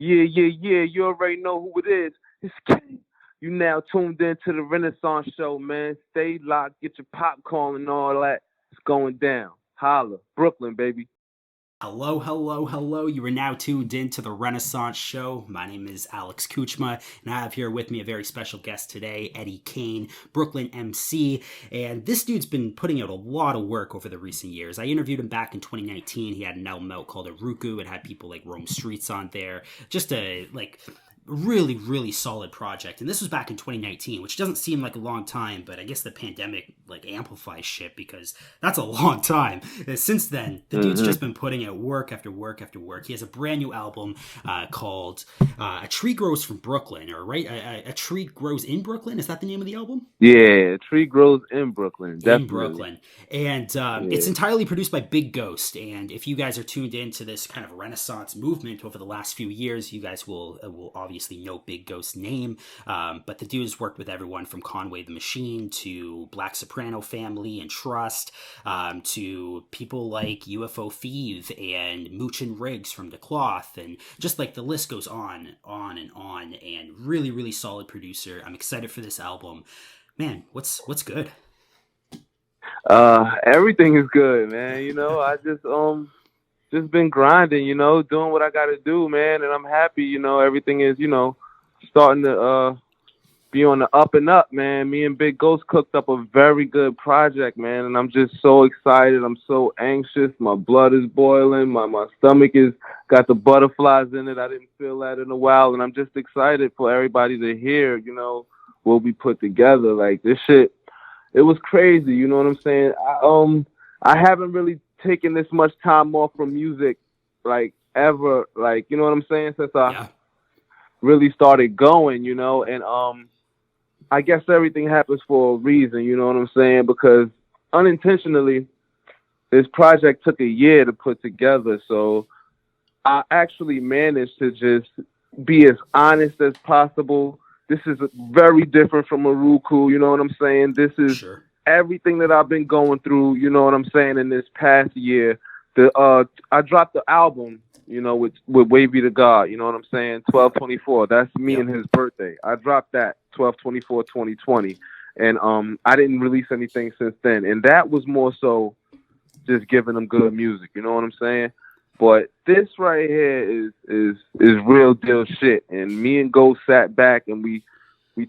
Yeah, yeah, yeah. You already know who it is. It's King. You now tuned in to the Renaissance show, man. Stay locked, get your popcorn and all that. It's going down. Holla. Brooklyn, baby. Hello, hello, hello. You are now tuned in to the Renaissance Show. My name is Alex Kuchma, and I have here with me a very special guest today, Eddie Kaine, Brooklyn MC. And this dude's been putting out a lot of work over the recent years. I interviewed him back in 2019. He had an album out called Aruku. It had people like Rome Streets on there. Just a, really, really solid project. And this was back in 2019, which doesn't seem like a long time, but I guess the pandemic amplifies shit because that's a long time. And since then, the dude's just been putting out work after work after work. He has a brand new album called A Tree Grows from Brooklyn, or right? A Tree Grows in Brooklyn? Is that the name of the album? Yeah, Tree grows in Brooklyn, definitely. In Brooklyn. And it's Yeah. entirely produced by Big Ghost. And if you guys are tuned into this kind of Renaissance movement over the last few years, you guys will obviously know Big Ghost's name. But the dude has worked with everyone from Conway the Machine to Black Soprano Family and Trust, to people like UFO Thieve and Mooch and Riggs from The Cloth. And just like the list goes on and on. And really, really solid producer. I'm excited for this album. Man, what's good? Everything is good, man. I just been grinding, doing what I gotta do, man, and I'm happy, everything is, starting to be on the up and up, man. Me and Big Ghost cooked up a very good project, man, and I'm just so excited. I'm so anxious. My blood is boiling. My stomach is got the butterflies in it. I didn't feel that in a while, and I'm just excited for everybody to hear, what we put together. Like this shit, it was crazy. You know what I'm saying? I haven't really taken this much time off from music, like ever. Like you know what I'm saying? Since I really started going, and I guess everything happens for a reason. You know what I'm saying? Because unintentionally, this project took a year to put together. So I actually managed to just be as honest as possible. This is very different from Aruku, you know what I'm saying? This is everything that I've been going through, you know what I'm saying, in this past year. I dropped the album, with Wavy the God, you know what I'm saying? 12/24. That's me and his birthday. I dropped that 12/24/2020. And I didn't release anything since then. And that was more so just giving them good music, you know what I'm saying? But this right here is real deal shit. And me and Ghost sat back and we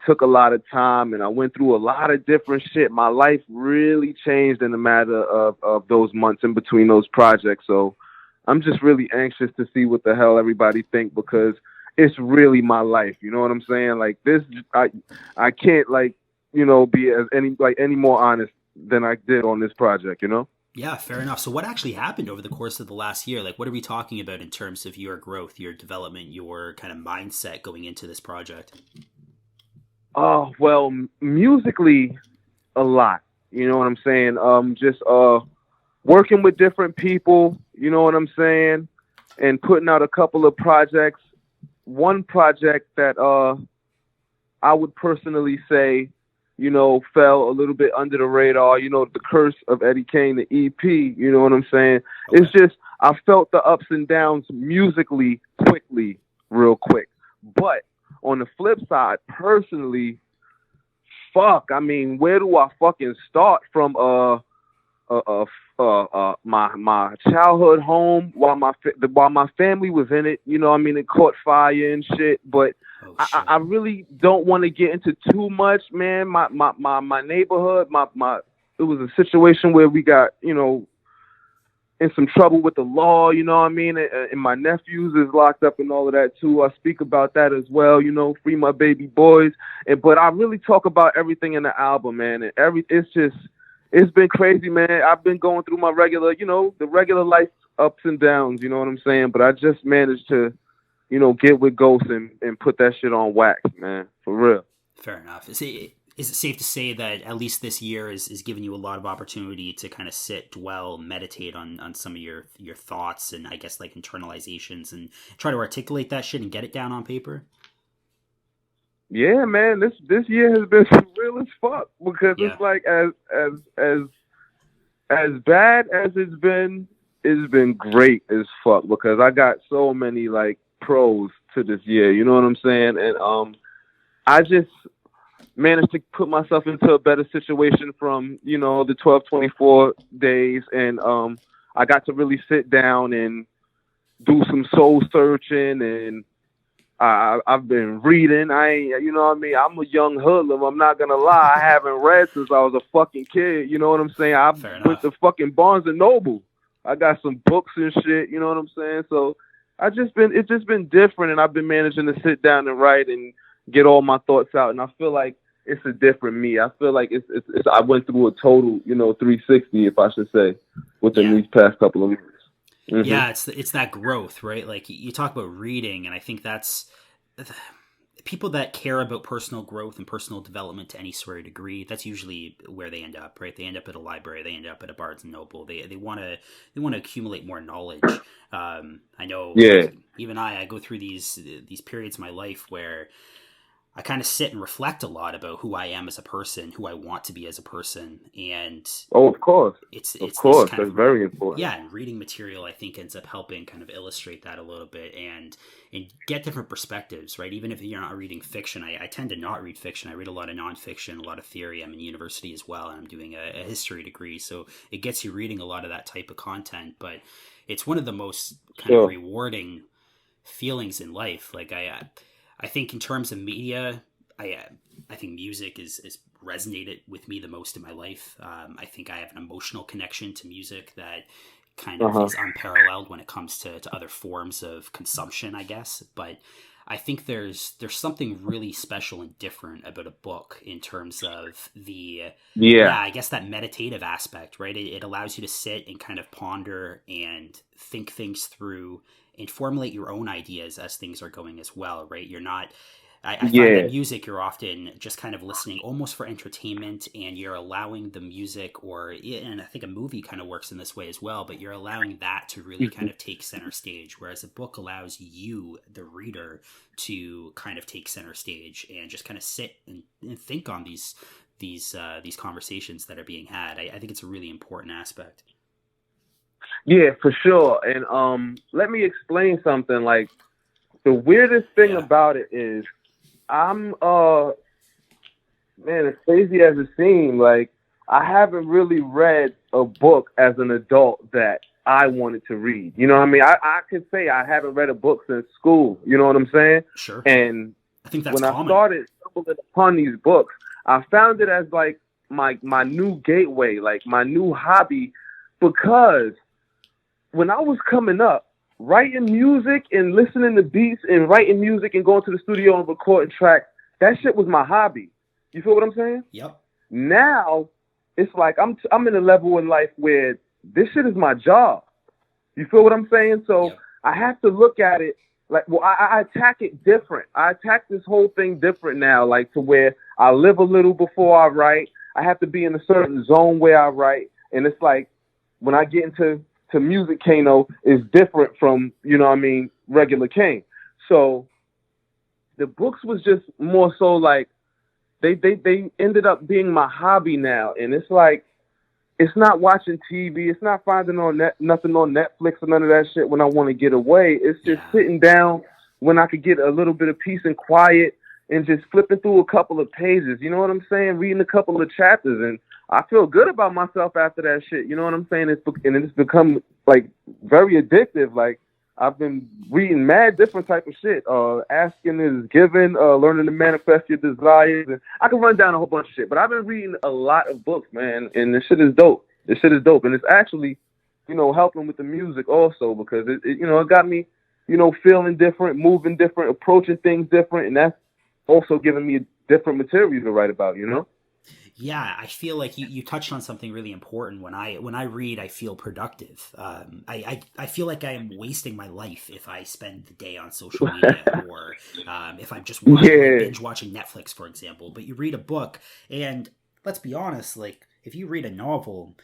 took a lot of time, and I went through a lot of different shit. My life really changed in a matter of those months in between those projects. So I'm just really anxious to see what the hell everybody think, because it's really my life. You know what I'm saying? Like this, I can't be as any more honest than I did on this project, Yeah, fair enough. So what actually happened over the course of the last year? Like, what are we talking about in terms of your growth, your development, your kind of mindset going into this project? Oh, well, musically, a lot. You know what I'm saying? Just working with different people, you know what I'm saying? And putting out a couple of projects. One project that I would personally say, fell a little bit under the radar, The Curse of Eddie Kaine, the EP, you know what I'm saying? Okay. It's just, I felt the ups and downs musically quickly, real quick. But on the flip side, personally, where do I fucking start from my childhood home while my family was in it, it caught fire and shit, but I really don't want to get into too much, man. My neighborhood, it was a situation where we got, in some trouble with the law, and my nephews is locked up and all of that too. I speak about that as well, free my baby boys. But I really talk about everything in the album, man. And it's been crazy, man. I've been going through my regular, the regular life ups and downs, you know what I'm saying? But I just managed to, get with Ghost and put that shit on wax, man, for real. Fair enough. Is it safe to say that at least this year is giving you a lot of opportunity to kind of sit, dwell, meditate on some of your thoughts and I guess like internalizations and try to articulate that shit and get it down on paper? Yeah, man, this year has been real as fuck, because it's like as bad as it's been great as fuck, because I got so many like pros to this year. You know what I'm saying? And I just managed to put myself into a better situation from, you know, the 12-24 days. And I got to really sit down and do some soul searching. And I've been reading. You know what I mean? I'm a young hoodlum. I'm not going to lie. I haven't read since I was a fucking kid. You know what I'm saying? I went to fucking Barnes and Noble. I got some books and shit. You know what I'm saying? So it's just been different. And I've been managing to sit down and write and get all my thoughts out. And I feel like it's a different me. I feel like it's I went through a total, you know, 360, if I should say, within these past couple of weeks. Mm-hmm. Yeah, it's that growth, right? Like you talk about reading, and I think that's people that care about personal growth and personal development to any sort of degree. That's usually where they end up, right? They end up at a library, they end up at a Barnes and Noble. They want to accumulate more knowledge. I know, even I go through these periods of my life where I kind of sit and reflect a lot about who I am as a person, who I want to be as a person. And of course, it's that's very important. Yeah. And reading material, I think, ends up helping kind of illustrate that a little bit and get different perspectives, right? Even if you're not reading fiction, I tend to not read fiction. I read a lot of nonfiction, a lot of theory. I'm in university as well, and I'm doing a history degree. So it gets you reading a lot of that type of content, but it's one of the most kind of rewarding feelings in life. Like I think in terms of media, I think music is resonated with me the most in my life. I think I have an emotional connection to music that kind of is unparalleled when it comes to other forms of consumption, I guess. But I think there's something really special and different about a book in terms of I guess that meditative aspect, right? It allows you to sit and kind of ponder and think things through and formulate your own ideas as things are going as well, right? You're not, I find that music, you're often just kind of listening almost for entertainment, and you're allowing the music and I think a movie kind of works in this way as well, but you're allowing that to really kind of take center stage, whereas a book allows you, the reader, to kind of take center stage and just kind of sit and think on these conversations that are being had. I think it's a really important aspect. Yeah, for sure. And let me explain something. Like, the weirdest thing about it is I'm man, as crazy as it seems, like, I haven't really read a book as an adult that I wanted to read. You know what I mean? I could say I haven't read a book since school. You know what I'm saying? Sure. And I think that's when common. I started stumbling upon these books, I found it as like my new gateway, like my new hobby, because when I was coming up, writing music and listening to beats and writing music and going to the studio and recording tracks, that shit was my hobby. You feel what I'm saying? Yep. Now, it's like I'm in a level in life where this shit is my job. You feel what I'm saying? So I have to look at it like, well, I attack it different. I attack this whole thing different now, like to where I live a little before I write. I have to be in a certain zone where I write. And it's like, when I get into music, Kano is different from, you know what I mean, regular Kane. So the books was just more so like, they ended up being my hobby now. And it's like, it's not watching TV. It's not finding nothing on Netflix or none of that shit when I want to get away. It's just sitting down when I could get a little bit of peace and quiet and just flipping through a couple of pages. You know what I'm saying? Reading a couple of chapters. And I feel good about myself after that shit. You know what I'm saying? It's become like very addictive. Like, I've been reading mad different type of shit. Asking is given, learning to manifest your desires. And I can run down a whole bunch of shit, but I've been reading a lot of books, man. And this shit is dope. And it's actually, you know, helping with the music also, because it got me, you know, feeling different, moving different, approaching things different. And that's also giving me different material to write about, you know? Yeah, I feel like you touched on something really important. When I read, I feel productive. I feel like I am wasting my life if I spend the day on social media or if I'm just binge watching Netflix, for example. But you read a book, and let's be honest, like, if you read a novel,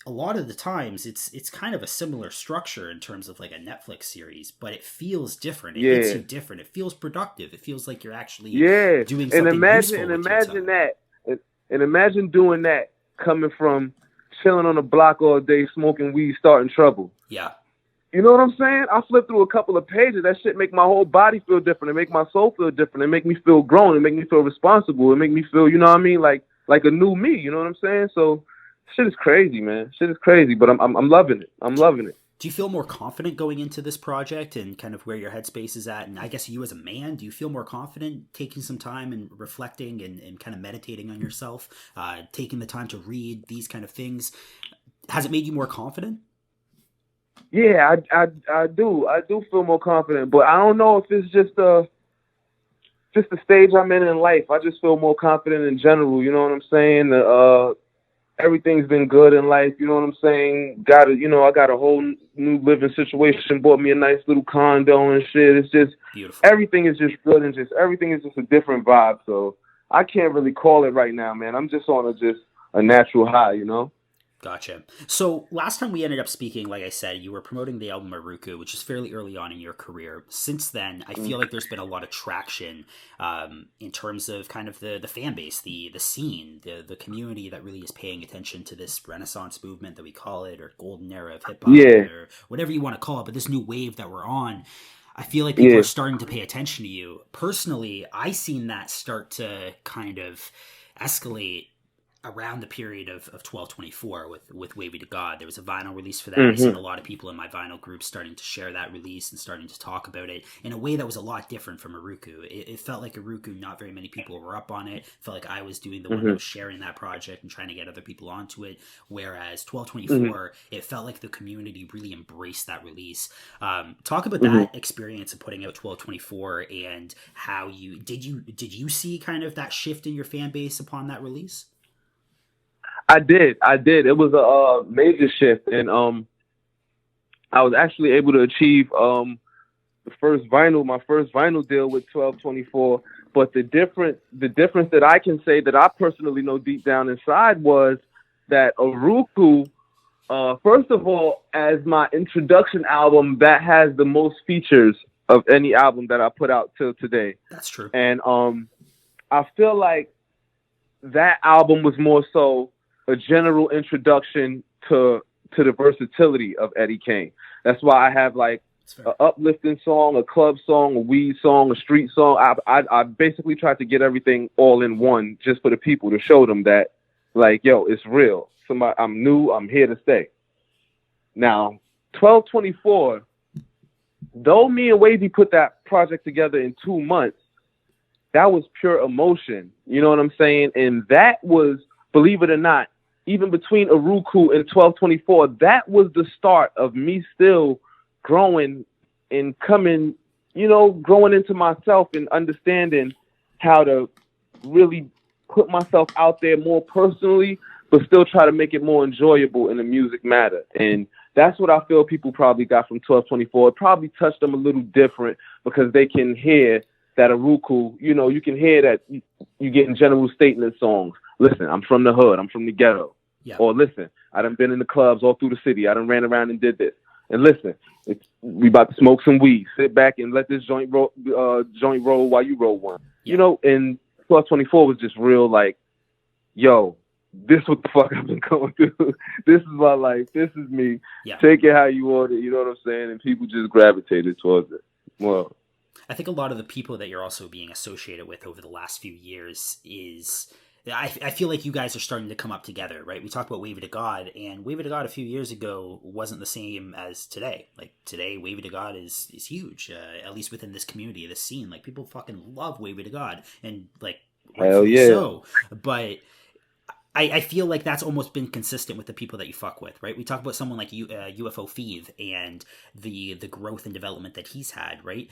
a lot of the times it's kind of a similar structure in terms of like a Netflix series, but it feels different. It hits you different. It feels productive. It feels like you're actually doing something useful. And imagine that. And imagine doing that coming from chilling on the block all day, smoking weed, starting trouble. Yeah. You know what I'm saying? I flip through a couple of pages. That shit make my whole body feel different. It make my soul feel different. It make me feel grown. It make me feel responsible. It make me feel, you know what I mean, like a new me. You know what I'm saying? So shit is crazy, man. Shit is crazy, but I'm loving it. I'm loving it. Do you feel more confident going into this project and kind of where your headspace is at? And I guess you as a man, do you feel more confident taking some time and reflecting and kind of meditating on yourself, taking the time to read these kind of things? Has it made you more confident? Yeah, I do. I do feel more confident, but I don't know if it's just the stage I'm in life. I just feel more confident in general. You know what I'm saying? Everything's been good in life. You know what I'm saying? I got a whole new living situation. Bought me a nice little condo and shit. It's just beautiful. Everything is just good and everything is just a different vibe. So I can't really call it right now, man. I'm just on a natural high, you know? Gotcha. So last time we ended up speaking, like I said, you were promoting the album Maruku, which is fairly early on in your career. Since then, I feel like there's been a lot of traction in terms of kind of the fan base, the scene, the community that really is paying attention to this Renaissance movement that we call it, or golden era of hip hop, or whatever you want to call it. But this new wave that we're on, I feel like people are starting to pay attention to you. Personally, I seen that start to kind of escalate around the period of 1224 with Wavy to God. There was a vinyl release for that. I've seen a lot of people in my vinyl group starting to share that release and starting to talk about it in a way that was a lot different from Aruku. It felt like Aruku, not very many people were up on it. It felt like I was doing the one that was sharing that project and trying to get other people onto it. Whereas 1224, it felt like the community really embraced that release. Talk about that experience of putting out 1224 and how did you see kind of that shift in your fan base upon that release? I did. It was a major shift, and I was actually able to achieve my first vinyl deal with 1224. But the difference that I can say that I personally know deep down inside was that Aruku, first of all, as my introduction album, that has the most features of any album that I put out till today. That's true. And I feel like that album was more so a general introduction to the versatility of Eddie Kaine. That's why I have like an uplifting song, a club song, a weed song, a street song. I basically tried to get everything all in one just for the people to show them that, like, yo, it's real. I'm new. I'm here to stay. Now, 1224, though me and Wavy put that project together in 2 months, that was pure emotion. You know what I'm saying? And that was, believe it or not, even between Aruku and 1224, that was the start of me still growing and growing into myself and understanding how to really put myself out there more personally, but still try to make it more enjoyable in the music matter. And that's what I feel people probably got from 1224. It probably touched them a little different because they can hear that Aruku, you can hear that you getting general statement songs. Listen, I'm from the hood. I'm from the ghetto. Yeah. Or listen, I done been in the clubs all through the city. I done ran around and did this. And listen, we about to smoke some weed. Sit back and let this joint roll while you roll one. Yeah. And 1224 was just real like, yo, this what the fuck I've been going through. This is my life. This is me. Yeah. Take it how you want it. You know what I'm saying? And people just gravitated towards it. Well, I think a lot of the people that you're also being associated with over the last few years is... I feel like you guys are starting to come up together, right? We talked about Wavy to God, and Wavy to God a few years ago wasn't the same as today. Like, today, Wavy to God is huge, at least within this community, this scene. Like, people fucking love Wavy to God, and, like, hell yeah. so. But I feel like that's almost been consistent with the people that you fuck with, right? We talk about someone like UFO Thieve and the growth and development that he's had, right?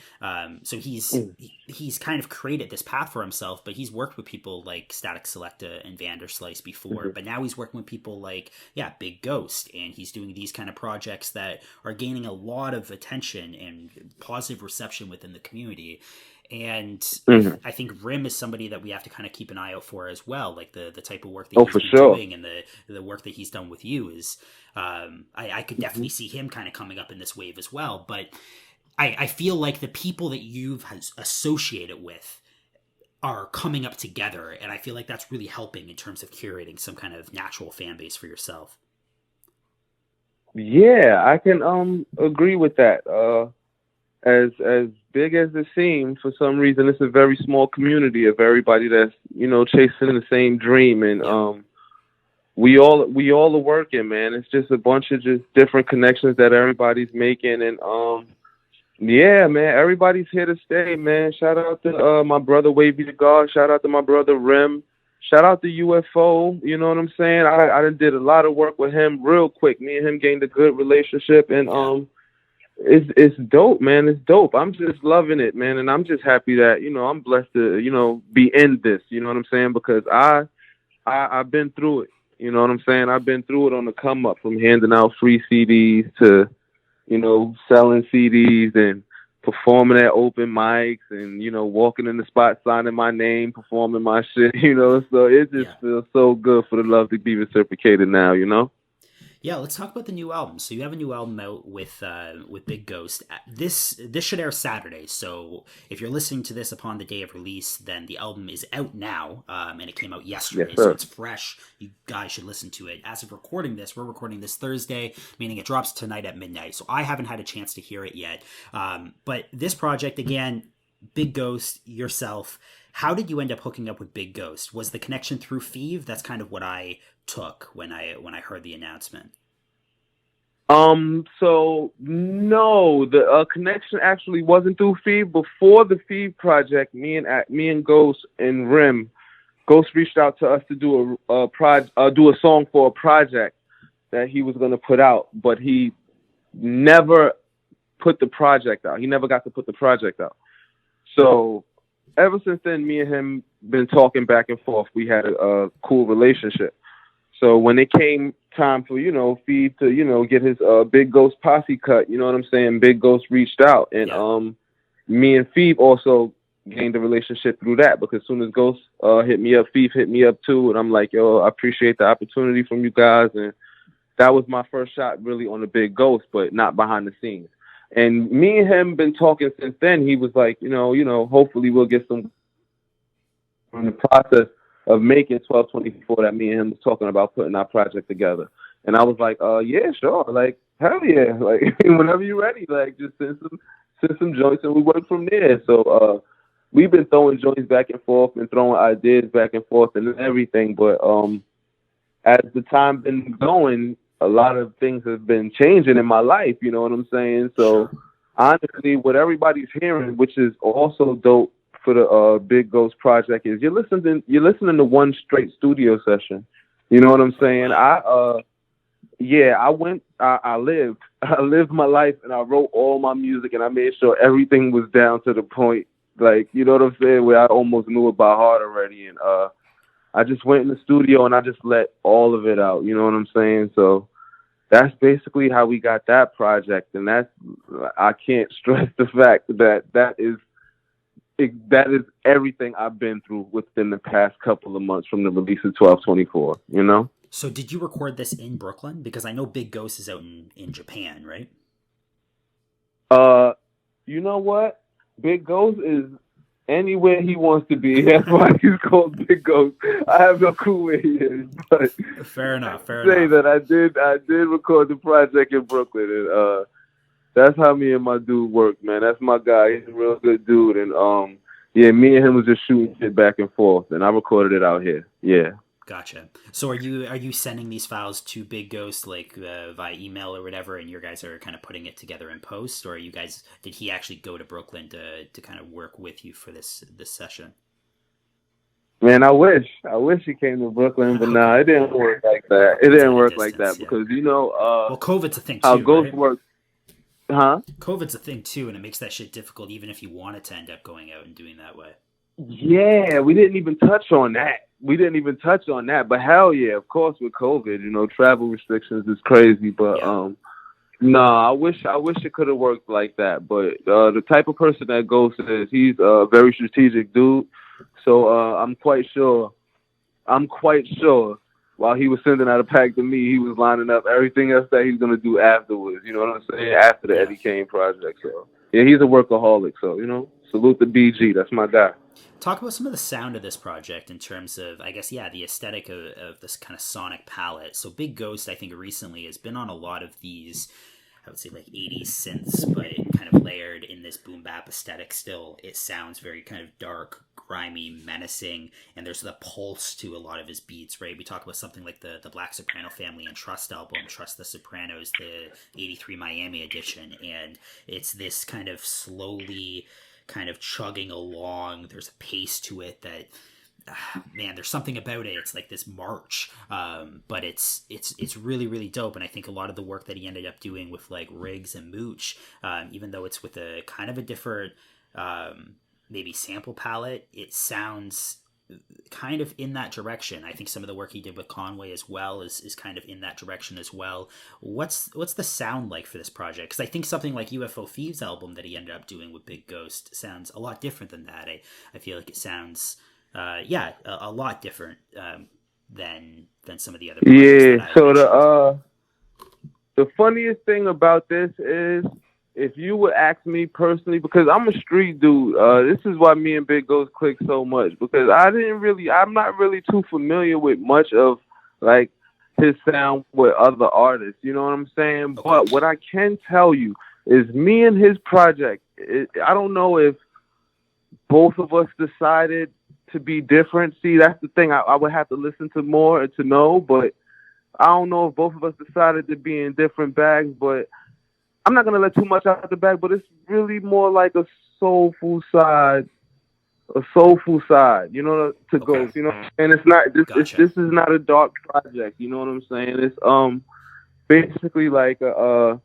So he's kind of created this path for himself, but he's worked with people like Static Selecta and Vanderslice before, but now he's working with people like, Big Ghost, and he's doing these kind of projects that are gaining a lot of attention and positive reception within the community. And I think Rim is somebody that we have to kind of keep an eye out for as well. Like the type of work that he's been doing and the work that he's done with you is, I could definitely see him kind of coming up in this wave as well. But I feel like the people that you've associated with are coming up together. And I feel like that's really helping in terms of curating some kind of natural fan base for yourself. Yeah, I can agree with that. As big as it seems, for some reason, it's a very small community of everybody that's chasing the same dream, and Yep. we all are working, man. It's just a bunch of just different connections that everybody's making, and yeah, man, everybody's here to stay, man. Shout out to my brother Wavy the God. Shout out to my brother Rim. Shout out to UFO. You know what I'm saying? I done did a lot of work with him real quick. Me and him gained a good relationship, and Yeah. it's dope, man. It's dope. I'm just loving it, man, and I'm just happy that I'm blessed to be in this. You know what I'm saying? Because I've been through it. You know what I'm saying? I've been through it on the come up, from handing out free CDs to selling CDs and performing at open mics and walking in the spot, signing my name, performing my shit. So it just Yeah. feels so good for the love to be reciprocated now. Yeah, let's talk about the new album. So you have a new album out with Big Ghost. This should air Saturday. So if you're listening to this upon the day of release, then the album is out now, and it came out yesterday, Yes, so sir. it's fresh. You guys should listen to it. As of recording this, we're recording this Thursday, meaning it drops tonight at midnight. So I haven't had a chance to hear it yet. But this project again, Big Ghost, yourself. How did you end up hooking up with Big Ghost? Was the connection through Feeve? That's kind of what I took when I heard the announcement. So no, the connection actually wasn't through Feed. Before the Feed project, me and Ghost and Rim, Ghost reached out to us to do a song for a project that he was gonna put out, but he never put the project out. He never got to put the project out. So ever since then, me and him been talking back and forth. We had a cool relationship. So when it came time for, Feed to, get his Big Ghost posse cut, you know what I'm saying? Big Ghost reached out, and Yeah. me and Feed also gained a relationship through that, because as soon as Ghost hit me up, Feed hit me up too, and I'm like, yo, I appreciate the opportunity from you guys, and that was my first shot really on the Big Ghost, but not behind the scenes. And me and him been talking since then. He was like, hopefully we'll get some in the process of making 1224, that me and him was talking about putting our project together. And I was like, yeah, sure. Like, hell yeah. Like, whenever you're ready, like, just send some joints and we work from there. So, we've been throwing joints back and forth and throwing ideas back and forth and everything. But, as the time been going, a lot of things have been changing in my life. You know what I'm saying? So, Sure. honestly, what everybody's hearing, which is also dope for the Big Ghost project, is you're listening to one straight studio session. You know what I'm saying? Wow. I lived I lived my life, and I wrote all my music, and I made sure everything was down to the point, like, you know what I'm saying, where I almost knew it by heart already. And I just went in the studio and I just let all of it out. You know what I'm saying? So that's basically how we got that project, and I can't stress the fact that is everything I've been through within the past couple of months from the release of 1224. So did you record this in Brooklyn? Because I know Big Ghost is out in Japan, right? Uh, you know what? Big Ghost is anywhere he wants to be. That's why he's called Big Ghost. I have no clue where he is, but Fair enough. Fair say enough. that I did record the project in Brooklyn, and that's how me and my dude work, man. That's my guy. He's a real good dude, and yeah, me and him was just shooting shit back and forth, and I recorded it out here. Yeah. Gotcha. So are you sending these files to Big Ghost like via email or whatever, and you guys are kind of putting it together in post, or did he actually go to Brooklyn to kind of work with you for this session? Man, I wish he came to Brooklyn, but nah, Okay. it didn't work like that. It It's at didn't a work like distance, that yeah. because Well, COVID's a thing how too, Ghost right? works, huh? COVID's a thing too, and it makes that shit difficult, even if you wanted to end up going out and doing that way. Yeah, we didn't even touch on that. But hell yeah, of course with COVID, travel restrictions is crazy. But Yeah. no, I wish it could have worked like that. But the type of person that Ghost is, he's a very strategic dude. So I'm quite sure. While he was sending out a pack to me, he was lining up everything else that he's gonna do afterwards. You know what I'm saying? After the Yeah. Eddie Kaine project. So yeah, he's a workaholic. So salute the BG. That's my guy. Talk about some of the sound of this project in terms of, I guess, the aesthetic of this kind of sonic palette. So Big Ghost, I think, recently has been on a lot of these, I would say, like 80s synths, but kind of layered in this boom bap aesthetic still. It sounds very kind of dark, grimy, menacing, and there's the pulse to a lot of his beats, right? We talk about something like the Black Soprano Family and Trust album, Trust the Sopranos, the 83 Miami edition, and it's this kind of slowly kind of chugging along. There's a pace to it that man, there's something about it. It's like this march, but it's really, really dope. And I think a lot of the work that he ended up doing with like Riggs and Mooch, even though it's with a kind of a different maybe sample palette, it sounds kind of in that direction. I think some of the work he did with Conway as well is kind of in that direction as well. What's the sound like for this project? Because I think something like UFO Thieves album that he ended up doing with Big Ghost sounds a lot different than that. I feel like it sounds a lot different than some of the other projects. So the funniest thing about this is, if you would ask me personally, because I'm a street dude, this is why me and Big Ghost click so much, because I'm not really too familiar with much of like his sound with other artists, you know what I'm saying? Okay. But what I can tell you is me and his project, I don't know if both of us decided to be different. See, that's the thing. I would have to listen to more to know, but I don't know if both of us decided to be in different bags, but I'm not gonna let too much out of the bag, but it's really more like a soulful side, you know, to Ghost, you know. And it's not this is not a dark project, you know what I'm saying? It's basically like a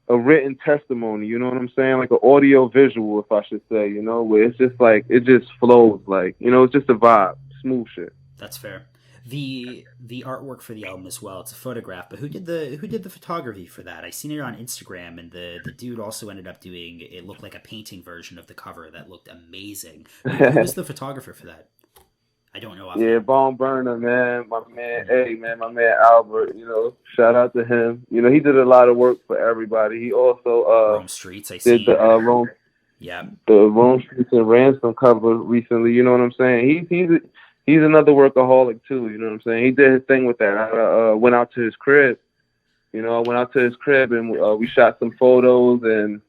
written testimony, you know what I'm saying? Like an audio visual, if I should say, you know, where it's just like it just flows, like, you know, it's just a vibe, smooth shit. That's fair. The artwork for the album as well, it's a photograph, but who did the photography for that? I seen it on Instagram, and the dude also ended up doing, it looked like a painting version of the cover that looked amazing. Who was the photographer for that? I don't know. Yeah, Bone Burner, man, my man Eddie, man, my man Albert, you know, shout out to him. You know, he did a lot of work for everybody. He also Rome Streets, I see. Did the Rome Streets and Ransom cover recently, you know what I'm saying? He's another workaholic too, you know what I'm saying? He did his thing with that. I went out to his crib. You know, I went out to his crib and we shot some photos. And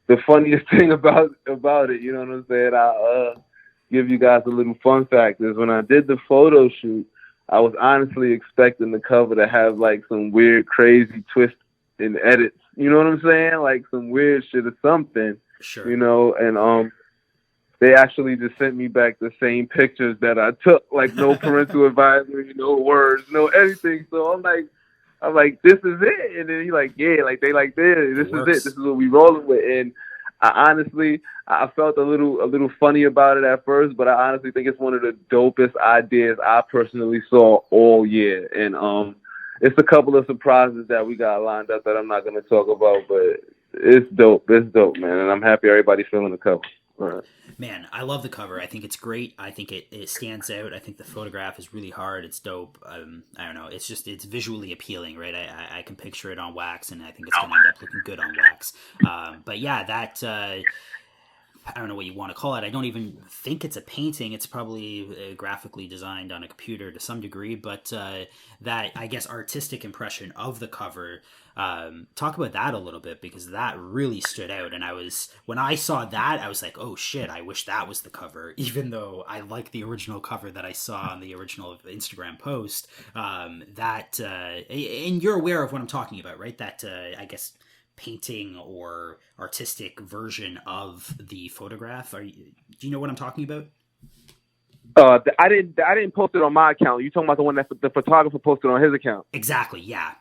the funniest thing about it, you know what I'm saying? I'll give you guys a little fun fact is when I did the photo shoot, I was honestly expecting the cover to have like some weird, crazy twist in edits. You know what I'm saying? Like some weird shit or something. Sure. You know, and they actually just sent me back the same pictures that I took, like no parental advisory, no words, no anything. So I'm like, this is it. And then he's like, yeah, like they like this. This is it. This is what we rolling with. And I felt a little funny about it at first, but I honestly think it's one of the dopest ideas I personally saw all year. And it's a couple of surprises that we got lined up that I'm not going to talk about, but it's dope. It's dope, man. And I'm happy everybody's feeling the cover. Right. Man, I love the cover. I think it's great. I think it stands out. I think the photograph is really hard. It's dope. I don't know. It's visually appealing, right? I can picture it on wax, and I think it's going to end up looking good on wax. But yeah, that I don't know what you want to call it. I don't even think it's a painting. It's probably graphically designed on a computer to some degree. But that, I guess, artistic impression of the cover. Talk about that a little bit, because that really stood out. And when I saw that, I was like, oh shit, I wish that was the cover, even though I like the original cover that I saw on the original Instagram post. And you're aware of what I'm talking about, right? That, I guess, painting or artistic version of the photograph. Do you know what I'm talking about? I didn't post it on my account. You talking about the one that the photographer posted on his account? Exactly. Yeah.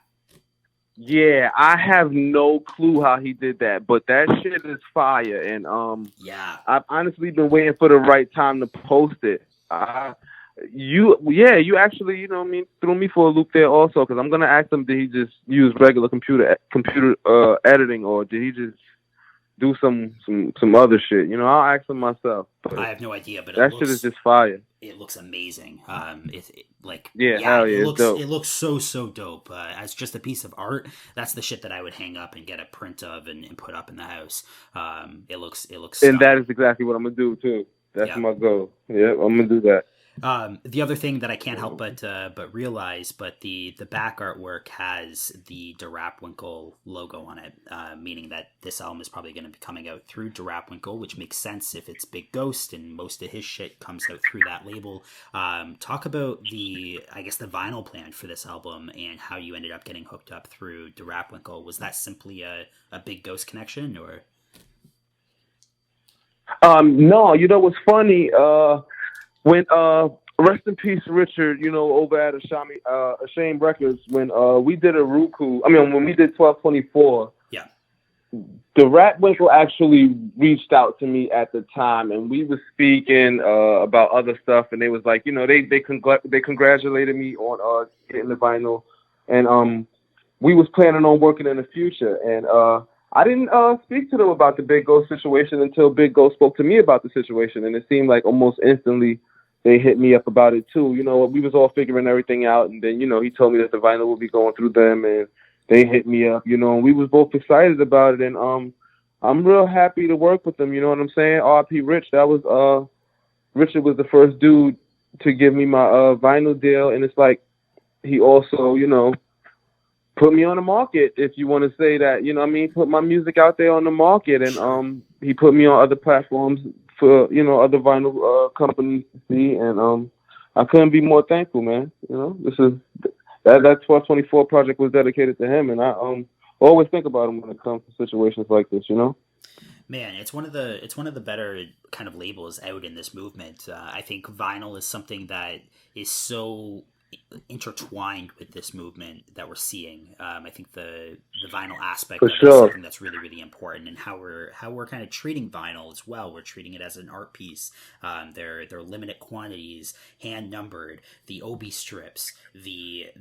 Yeah, I have no clue how he did that, but that shit is fire. And I've honestly been waiting for the right time to post it. You actually, you know what I mean, threw me for a loop there also, because I'm gonna ask him, did he just use regular computer editing, or did he just do some other shit? You know, I'll ask him myself. I have no idea, but that shit is just fire. It looks amazing. It looks so dope. As just a piece of art, that's the shit that I would hang up and get a print of and put up in the house. It looks. And that is exactly what I'm gonna do too. That's my goal. Yeah, I'm gonna do that. The other thing that I can't help but realize, but the back artwork has the Durapwinkle logo on it, meaning that this album is probably going to be coming out through Durapwinkle, which makes sense if it's Big Ghost and most of his shit comes out through that label. Talk about the vinyl plan for this album and how you ended up getting hooked up through Durapwinkle. Was that simply a Big Ghost connection, or? No, you know what's funny? When rest in peace, Richard. You know, over at Ashamed Records, when we did when we did 1224. Yeah. The Ratwinkle actually reached out to me at the time, and we were speaking about other stuff, and they was like, you know, they congratulated me on getting the vinyl, and we was planning on working in the future, and I didn't speak to them about the Big Ghost situation until Big Ghost spoke to me about the situation, and it seemed like almost instantly they hit me up about it too. You know, we was all figuring everything out, and then, you know, he told me that the vinyl will be going through them, and they hit me up, you know, and we was both excited about it, and I'm real happy to work with them, you know what I'm saying? R.P. Rich, that was Richard was the first dude to give me my vinyl deal, and it's like he also, you know, put me on the market, if you want to say that, you know what I mean? Put my music out there on the market, and he put me on other platforms for, you know, other vinyl companies to see, and I couldn't be more thankful, man. You know, that 1224 project was dedicated to him, and I always think about him when it comes to situations like this, you know? Man, it's one of the better kind of labels out in this movement. I think vinyl is something that is so intertwined with this movement that we're seeing. I think the vinyl aspect of it is something that's really, really important, and how we're kind of treating vinyl as well. We're treating it as an art piece. They're limited quantities, hand numbered, the obi strips, the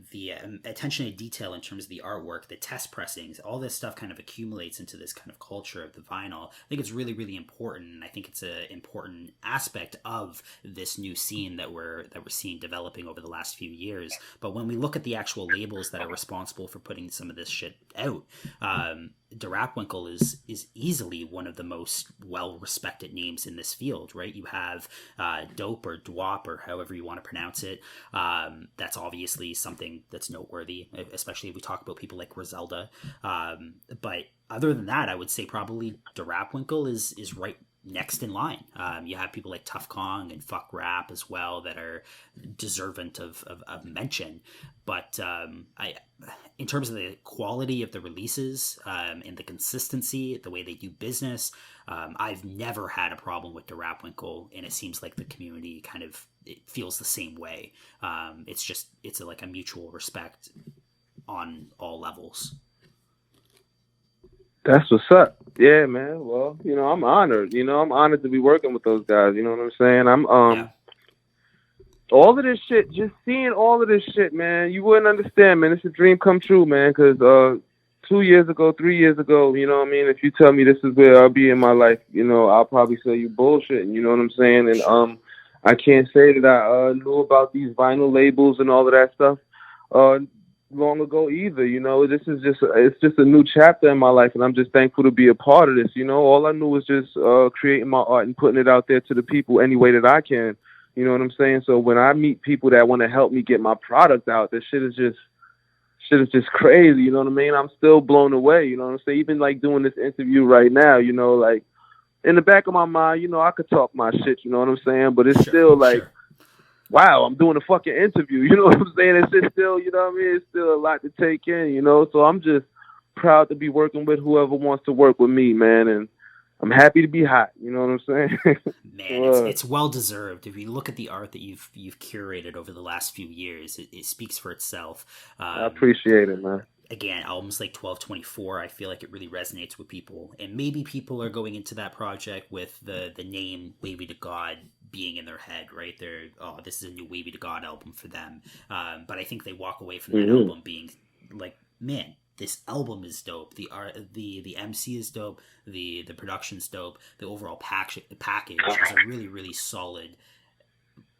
attention to detail in terms of the artwork, the test pressings, all this stuff kind of accumulates into this kind of culture of the vinyl. I think it's really, really important, and I think it's an important aspect of this new scene that we're seeing developing over the last few years. But when we look at the actual labels that are responsible for putting some of this shit out, Durapwinkle is easily one of the most well-respected names in this field, right? You have Dope or Dwop or however you want to pronounce it. That's obviously something that's noteworthy, especially if we talk about people like Griselda. But other than that, I would say probably Durapwinkle is right next in line. You have people like Tough Kong and Fuck Rap as well that are deserving of mention. But in terms of the quality of the releases and the consistency, the way they do business, I've never had a problem with Durapwinkle, and it seems like the community kind of feels the same way. It's like a mutual respect on all levels. That's what's up. Yeah, man. Well, you know, I'm honored. You know, I'm honored to be working with those guys. You know what I'm saying? All of this shit, just seeing all of this shit, man, you wouldn't understand, man. It's a dream come true, man, because 2 years ago, 3 years ago, you know what I mean? If you tell me this is where I'll be in my life, you know, I'll probably say you bullshitting, you know what I'm saying? And I can't say that I knew about these vinyl labels and all of that stuff long ago either. You know, it's just a new chapter in my life, and I'm just thankful to be a part of this. You know, all I knew was just creating my art and putting it out there to the people any way that I can. You know what I'm saying? So when I meet people that want to help me get my product out, this shit is just crazy. You know what I mean? I'm still blown away. You know what I'm saying? Even like doing this interview right now, you know, like in the back of my mind, you know, I could talk my shit. You know what I'm saying? But it's still like, wow, I'm doing a fucking interview. You know what I'm saying? It's still, you know what I mean? It's still a lot to take in, you know? So I'm just proud to be working with whoever wants to work with me, man. And I'm happy to be hot. You know what I'm saying? Man, it's well deserved. If you look at the art that you've curated over the last few years, it speaks for itself. I appreciate it, man. Again, albums like 1224, I feel like it really resonates with people. And maybe people are going into that project with the name Wavy to God being in their head, right? They're, this is a new Wavy to God album for them. But I think they walk away from that album being like, man, this album is dope. The art, the MC is dope. The production's dope. The overall package is a really, really solid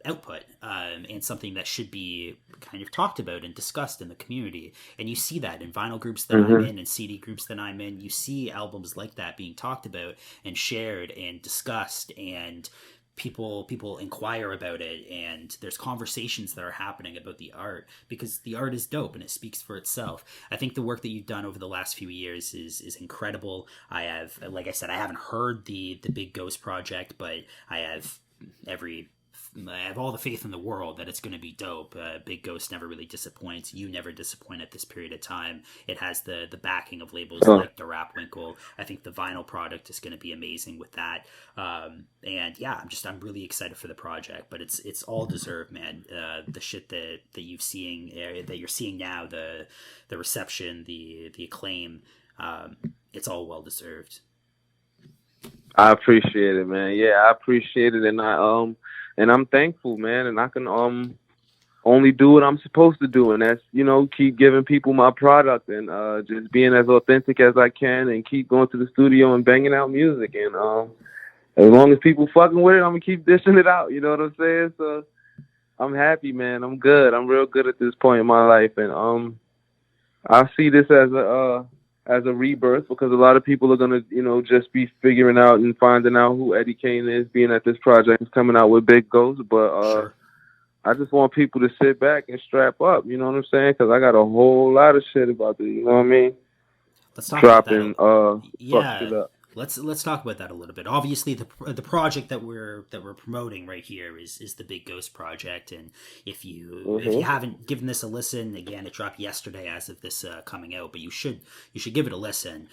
output, and something that should be kind of talked about and discussed in the community. And you see that in vinyl groups that I'm in and CD groups that I'm in. You see albums like that being talked about and shared and discussed, and people inquire about it, and there's conversations that are happening about the art, because the art is dope and it speaks for itself. I think the work that you've done over the last few years is incredible. I have, like I said, I haven't heard the Big Ghost project, but I have all the faith in the world that it's going to be dope. Big Ghost never really disappoints. You never disappoint at this period of time. It has the backing of labels like the Rapwinkle. I think the vinyl product is going to be amazing with that. And yeah, I'm really excited for the project. But it's all deserved, man. The shit that you're seeing now, the reception, the acclaim, it's all well deserved. I appreciate it, man. Yeah, I appreciate it, and I'm thankful, man, and I can only do what I'm supposed to do, and that's, keep giving people my product and just being as authentic as I can, and keep going to the studio and banging out music. And as long as people fucking with it, I'm gonna keep dishing it out. You know what I'm saying? So I'm happy, man. I'm good. I'm real good at this point in my life, and I see this as a rebirth, because a lot of people are gonna, just be figuring out and finding out who Eddie Kaine is, being that this project is coming out with Big Ghost. But Sure. I just want people to sit back and strap up. You know what I'm saying? Because I got a whole lot of shit about this. You know what I mean? Let's talk Dropping, about that. fuck shit up. Let's talk about that a little bit. Obviously, the project that we're promoting right here is the Big Ghost project, and if you haven't given this a listen, again, it dropped yesterday as of this coming out, but you should give it a listen.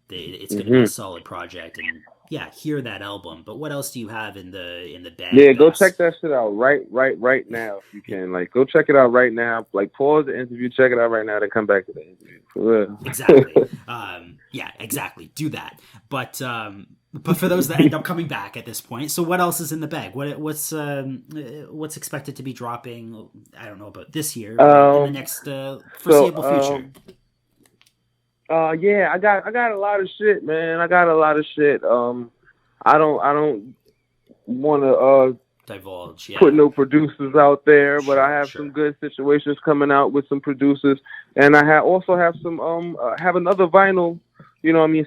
It's going to be a solid project, and yeah, hear that album. But what else do you have in the bag? Yeah, go check that shit out right now if you can. Like, go check it out right now. Like, pause the interview, check it out right now, then come back to the interview. For real. Exactly. Yeah, exactly. Do that. But for those that end up coming back at this point, so what else is in the bag? What's expected to be dropping? I don't know about this year, but in the next foreseeable future. Yeah, I got a lot of shit, man. I got a lot of shit. I don't want to divulge. Yeah. Put no producers out there, but I have some good situations coming out with some producers, and I also have some have another vinyl,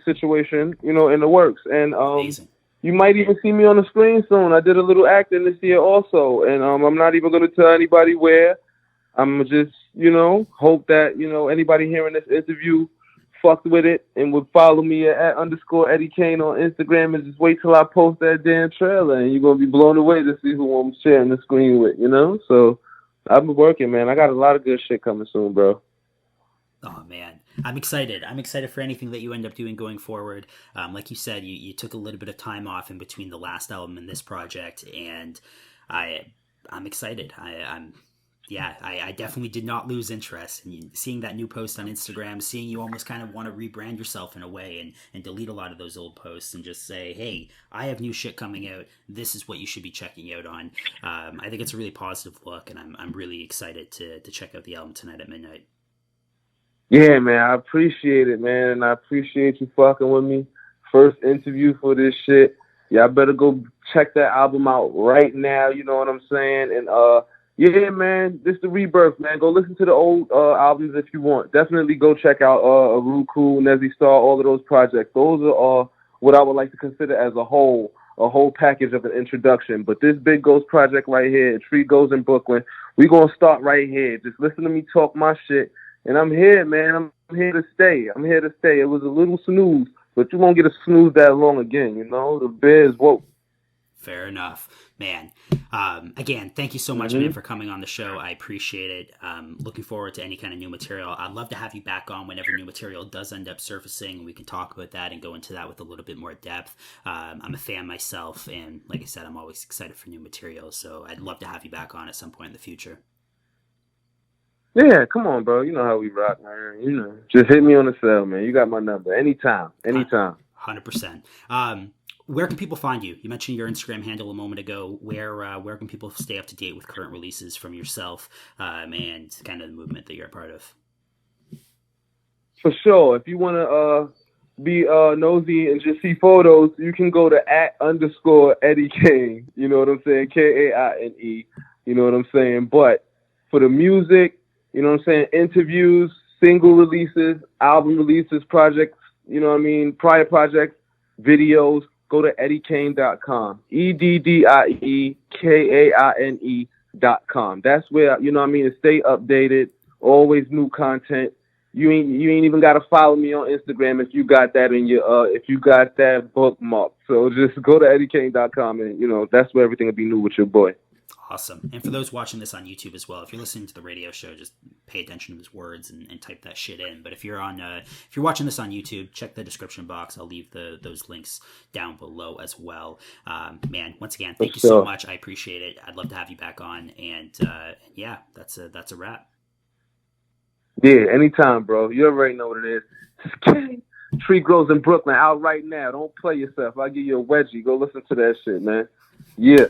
situation, in the works, and Amazing. You might even see me on the screen soon. I did a little acting this year also, and I'm not even going to tell anybody where. I'm just, hope that anybody hearing this interview fucked with it and would follow me at _Eddie Kaine on Instagram, and just wait till I post that damn trailer, and you're going to be blown away to see who I'm sharing the screen with, So I've been working, man. I got a lot of good shit coming soon, bro. Oh, man. I'm excited. I'm excited for anything that you end up doing going forward. Like you said, you took a little bit of time off in between the last album and this project, and I'm excited. I definitely did not lose interest. And seeing that new post on Instagram, seeing you almost kind of want to rebrand yourself in a way and delete a lot of those old posts and just say, hey, I have new shit coming out. This is what you should be checking out on. I think it's a really positive look, and I'm really excited to check out the album tonight at midnight. Yeah, man, I appreciate it, man, and I appreciate you fucking with me. First interview for this shit. Yeah, I better go check that album out right now, you know what I'm saying? And yeah, man, this is the rebirth, man. Go listen to the old albums if you want. Definitely go check out Ruku, Nezzy Star, all of those projects. Those are what I would like to consider as a whole package of an introduction. But this Big Ghost project right here, Tree Goes in Brooklyn, we gonna start right here. Just listen to me talk my shit. And I'm here, man. I'm here to stay. It was a little snooze, but you won't get a snooze that long again, The bear's woke. Fair enough, man. Again, thank you so much, man, for coming on the show. I appreciate it. Looking forward to any kind of new material. I'd love to have you back on whenever new material does end up surfacing, and we can talk about that and go into that with a little bit more depth. I'm a fan myself, and like I said, I'm always excited for new material, so I'd love to have you back on at some point in the future. Yeah, come on, bro. You know how we rock, man. Just hit me on the cell, man. You got my number. Anytime. 100%. Where can people find you? You mentioned your Instagram handle a moment ago. Where can people stay up to date with current releases from yourself and kind of the movement that you're a part of? For sure. If you want to be nosy and just see photos, you can go to @_Eddie Kaine. You know what I'm saying? Kaine. You know what I'm saying? But for the music, you know what I'm saying, interviews, single releases, album releases, projects, prior projects, videos, go to eddiekaine.com. EDDIEKAINE.com. That's where, you know what I mean, to stay updated, always new content. You ain't even gotta follow me on Instagram if you got that in your if you got that bookmark. So just go to eddiekaine.com and you know that's where everything will be new with your boy. Awesome. And for those watching this on YouTube as well, if you're listening to the radio show, just pay attention to his words and type that shit in. But if you're watching this on YouTube, check the description box. I'll leave those links down below as well. Man, once again, thank you so much. I appreciate it. I'd love to have you back on. And yeah, that's a wrap. Yeah, anytime, bro. You already know what it is. Tree Grows in Brooklyn out right now. Don't play yourself. I'll give you a wedgie. Go listen to that shit, man. Yeah.